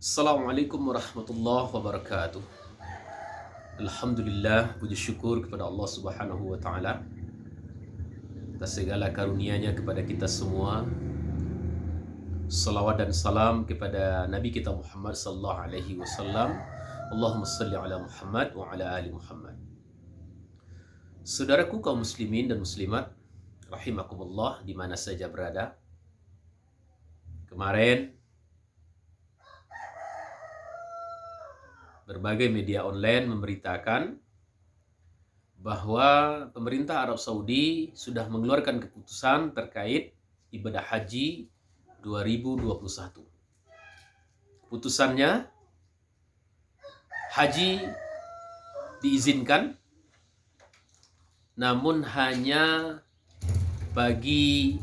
Assalamualaikum warahmatullahi wabarakatuh. Alhamdulillah, puji syukur kepada Allah Subhanahu wa taala atas segala karunia-Nya kepada kita semua. Salawat dan salam kepada Nabi kita Muhammad sallallahu alaihi wasallam. Allahumma salli ala Muhammad wa ala ali Muhammad. Saudaraku kaum muslimin dan muslimat rahimakumullah di mana saja berada. Kemarin berbagai media online memberitakan bahwa pemerintah Arab Saudi sudah mengeluarkan keputusan terkait ibadah haji 2021. Putusannya, haji diizinkan namun hanya bagi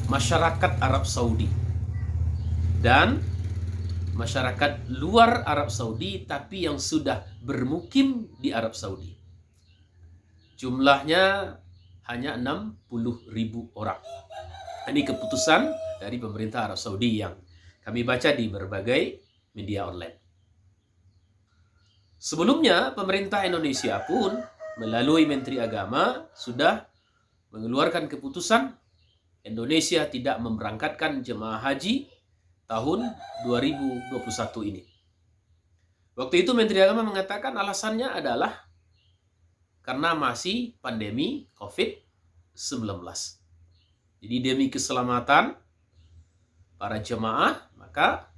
masyarakat Arab Saudi dan masyarakat luar Arab Saudi tapi yang sudah bermukim di Arab Saudi. Jumlahnya hanya 60.000 orang. Ini keputusan dari pemerintah Arab Saudi yang kami baca di berbagai media online. Sebelumnya, pemerintah Indonesia pun melalui Menteri Agama sudah mengeluarkan keputusan Indonesia tidak memberangkatkan jemaah haji tahun 2021 ini. Waktu itu Menteri Agama mengatakan alasannya adalah karena masih pandemi COVID-19. Jadi demi keselamatan para jemaah, maka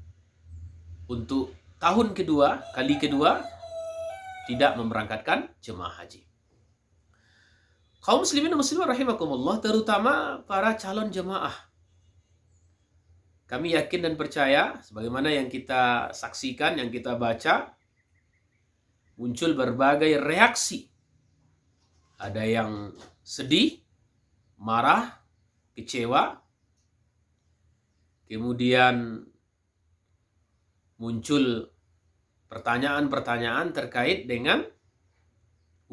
untuk tahun kedua, kali kedua, tidak memberangkatkan jemaah haji. Kaum muslimin dan muslimat rahimakumullah, terutama para calon jemaah. Kami yakin dan percaya, sebagaimana yang kita saksikan, yang kita baca, muncul berbagai reaksi. Ada yang sedih, marah, kecewa. Kemudian muncul pertanyaan-pertanyaan terkait dengan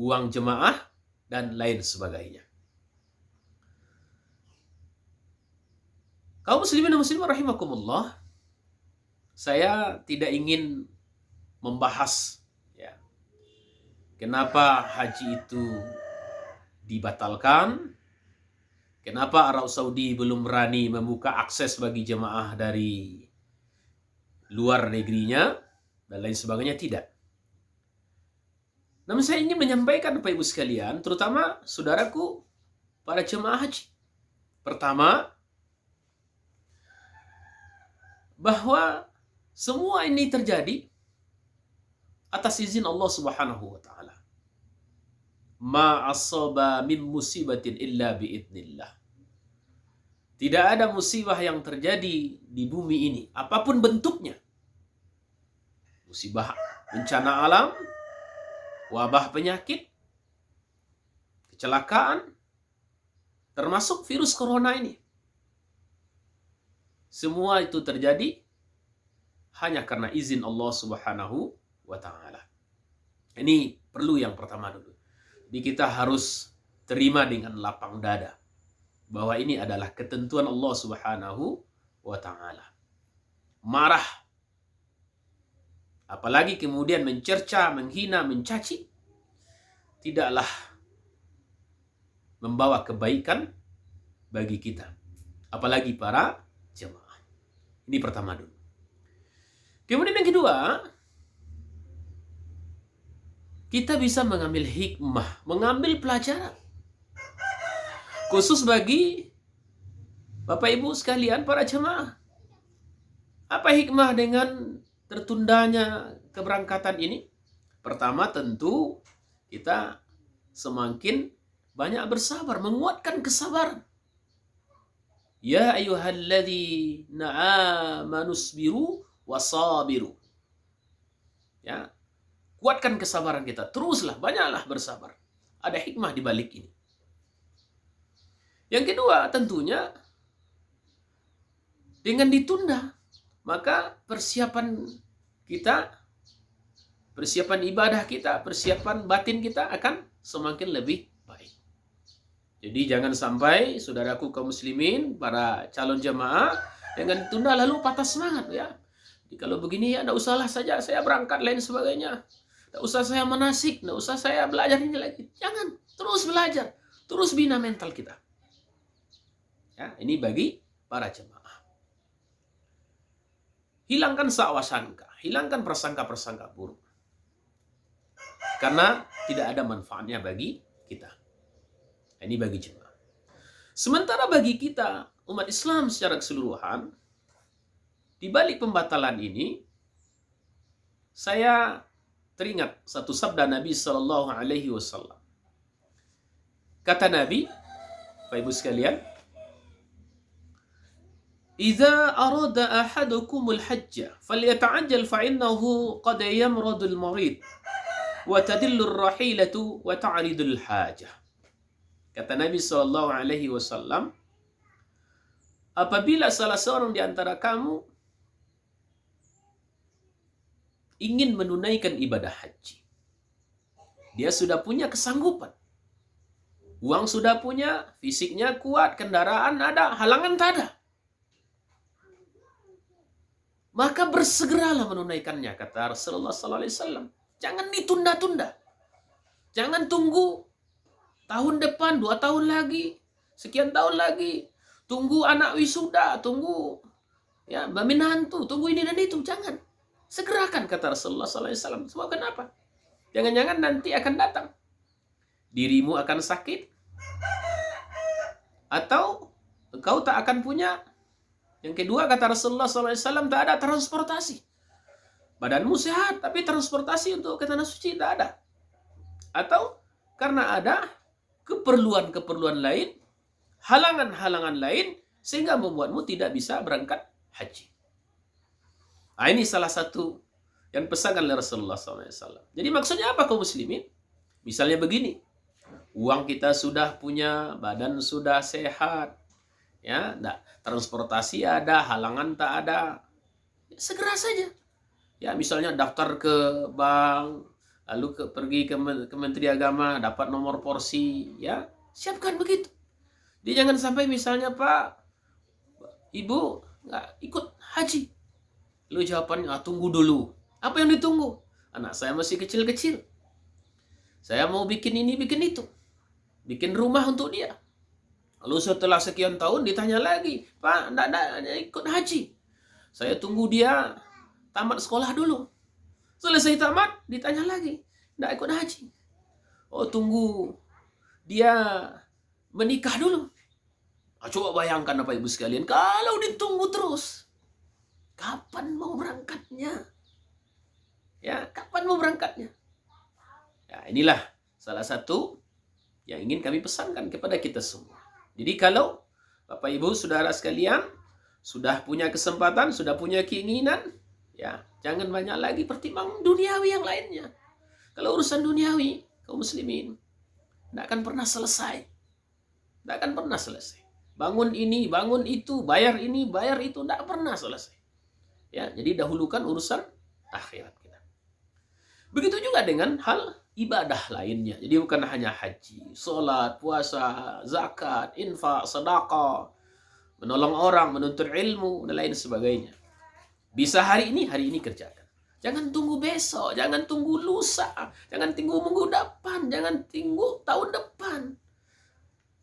uang jemaah dan lain sebagainya. Kaum muslimin dan muslimat rahimakumullah, saya tidak ingin membahas kenapa haji itu dibatalkan, kenapa Arab Saudi belum berani membuka akses bagi jemaah dari luar negerinya, dan lain sebagainya, tidak. Namun saya ingin menyampaikan Bapak Ibu sekalian, terutama saudaraku para jemaah haji. Pertama, bahwa semua ini terjadi atas izin Allah Subhanahu wa taala. Ma asaba min musibatin illa biidznillah. Tidak ada musibah yang terjadi di bumi ini, apapun bentuknya. Musibah bencana alam, wabah penyakit, kecelakaan, termasuk virus corona ini. Semua itu terjadi hanya karena izin Allah Subhanahu wa taala. Ini perlu yang pertama dulu. Jadi kita harus terima dengan lapang dada bahwa ini adalah ketentuan Allah Subhanahu wa taala. Marah, apalagi kemudian mencerca, menghina, mencaci, tidaklah membawa kebaikan bagi kita, apalagi para jemaah. Ini pertama dulu. Kemudian yang kedua, kita bisa mengambil hikmah, mengambil pelajaran. Khusus bagi Bapak Ibu sekalian para jemaah. Apa hikmah dengan tertundanya keberangkatan ini? Pertama, tentu kita semakin banyak bersabar, menguatkan kesabaran. Ya ayyuhalladzina amanu sabiru wasabiru. Ya, kuatkan kesabaran kita. Teruslah, banyaklah bersabar. Ada hikmah di balik ini. Yang kedua, tentunya dengan ditunda, maka persiapan kita, persiapan ibadah kita, persiapan batin kita akan semakin lebih baik. Jadi jangan sampai saudaraku kaum muslimin, para calon jemaah, Jangan tunda lalu patah semangat ya. Jadi kalau begini ya, tidak usahlah saja saya berangkat lain sebagainya. Tidak usah saya manasik, tidak usah saya belajar ini lagi. Jangan, terus belajar, terus bina mental kita. Ya, ini bagi para jemaah. Hilangkan sangka, hilangkan prasangka-prasangka buruk. Karena tidak ada manfaatnya bagi kita. Ini bagi jemaah. Sementara bagi kita, umat Islam secara keseluruhan, di balik pembatalan ini, saya teringat satu sabda Nabi Sallallahu Alaihi Wasallam. Kata Nabi, Bapak Ibu sekalian, "Idza arada ahadukumul hajja falyata'ajjal fa innahu qad yamradul marid wa tadillur rahilatu wa ta'ridul hajah." Kata Nabi Sallallahu Alaihi Wasallam, apabila salah seorang di antara kamu ingin menunaikan ibadah haji, dia sudah punya kesanggupan, uang sudah punya, fisiknya kuat, kendaraan ada, halangan tak ada, maka bersegeralah menunaikannya, kata Rasulullah SAW. Jangan ditunda-tunda, jangan tunggu tahun depan, 2 tahun lagi, sekian tahun lagi, tunggu anak wisuda, tunggu ya menantu, tunggu ini dan itu, jangan. Segerakan, kata Rasulullah SAW. Sebab kenapa? Jangan-jangan nanti akan datang, dirimu akan sakit, atau engkau tak akan punya. Yang kedua, kata Rasulullah SAW, tak ada transportasi. Badanmu sehat, tapi transportasi untuk ke tanah suci tak ada. Atau karena ada keperluan-keperluan lain, halangan-halangan lain, sehingga membuatmu tidak bisa berangkat haji. Nah, ini salah satu yang pesankan oleh Rasulullah SAW. Jadi maksudnya apa kaum muslimin? Misalnya begini, uang kita sudah punya, badan sudah sehat, ya, transportasi ada, halangan tak ada, ya, segera saja. Ya, misalnya daftar ke bank, lalu pergi ke Menteri Agama, dapat nomor porsi, ya, siapkan begitu. Dia jangan sampai misalnya, Pak, Ibu nggak ikut haji. Lalu jawabannya, tunggu dulu. Apa yang ditunggu? Anak saya masih kecil-kecil. Saya mau bikin ini, bikin itu. Bikin rumah untuk dia. Lalu setelah sekian tahun ditanya lagi, Pak, enggak ikut haji. Saya tunggu dia tamat sekolah dulu. Selesai tamat, ditanya lagi, enggak ikut haji. Oh, tunggu dia menikah dulu. Coba bayangkan Bapak Ibu sekalian, kalau ditunggu terus, kapan mau berangkatnya? Ya, kapan mau berangkatnya? Ya, inilah salah satu yang ingin kami pesankan kepada kita semua. Jadi kalau Bapak Ibu Saudara sekalian sudah punya kesempatan, sudah punya keinginan, ya, jangan banyak lagi pertimbangan duniawi yang lainnya. Kalau urusan duniawi, kaum muslimin, tidak akan pernah selesai. Tidak akan pernah selesai. Bangun ini, bangun itu, bayar ini, bayar itu, tidak pernah selesai. Ya, jadi dahulukan urusan akhirat kita. Begitu juga dengan hal ibadah lainnya. Jadi bukan hanya haji, sholat, puasa, zakat, infak, sedekah, menolong orang, menuntut ilmu, dan lain sebagainya. Bisa hari ini kerjakan. Jangan tunggu besok, jangan tunggu lusa, jangan tunggu minggu depan, jangan tunggu tahun depan.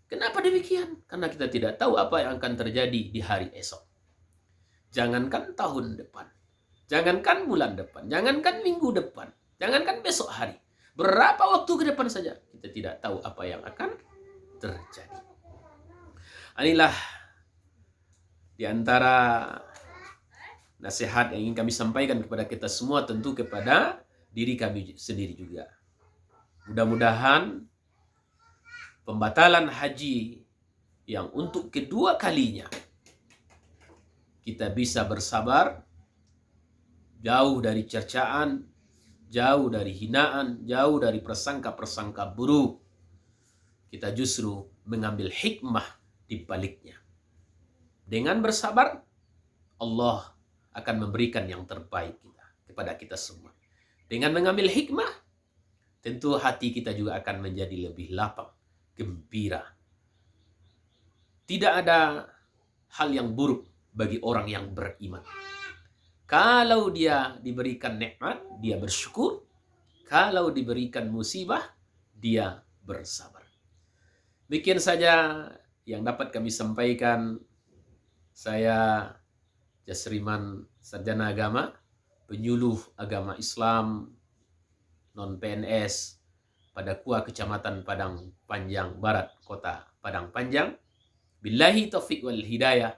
Kenapa demikian? Karena kita tidak tahu apa yang akan terjadi di hari esok. Jangankan tahun depan, jangankan bulan depan, jangankan minggu depan, jangankan besok hari. Berapa waktu ke depan saja, kita tidak tahu apa yang akan terjadi. Inilah di antara nasihat yang ingin kami sampaikan kepada kita semua, tentu kepada diri kami sendiri juga. Mudah-mudahan pembatalan haji yang untuk kedua kalinya kita bisa bersabar, jauh dari cercaan, jauh dari hinaan, jauh dari prasangka-prasangka buruk. Kita justru mengambil hikmah di baliknya. Dengan bersabar, Allah akan memberikan yang terbaik kepada kita semua. Dengan mengambil hikmah, tentu hati kita juga akan menjadi lebih lapang, gembira. Tidak ada hal yang buruk bagi orang yang beriman. Kalau dia diberikan nikmat, dia bersyukur. Kalau diberikan musibah, dia bersabar. Demikian saja yang dapat kami sampaikan. Saya Jasriman, sarjana agama, penyuluh agama Islam, non-PNS, pada KUA Kecamatan Padang Panjang Barat, Kota Padang Panjang. Billahi taufiq wal hidayah.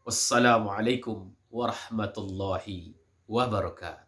Wassalamualaikum warahmatullahi wabarakatuh.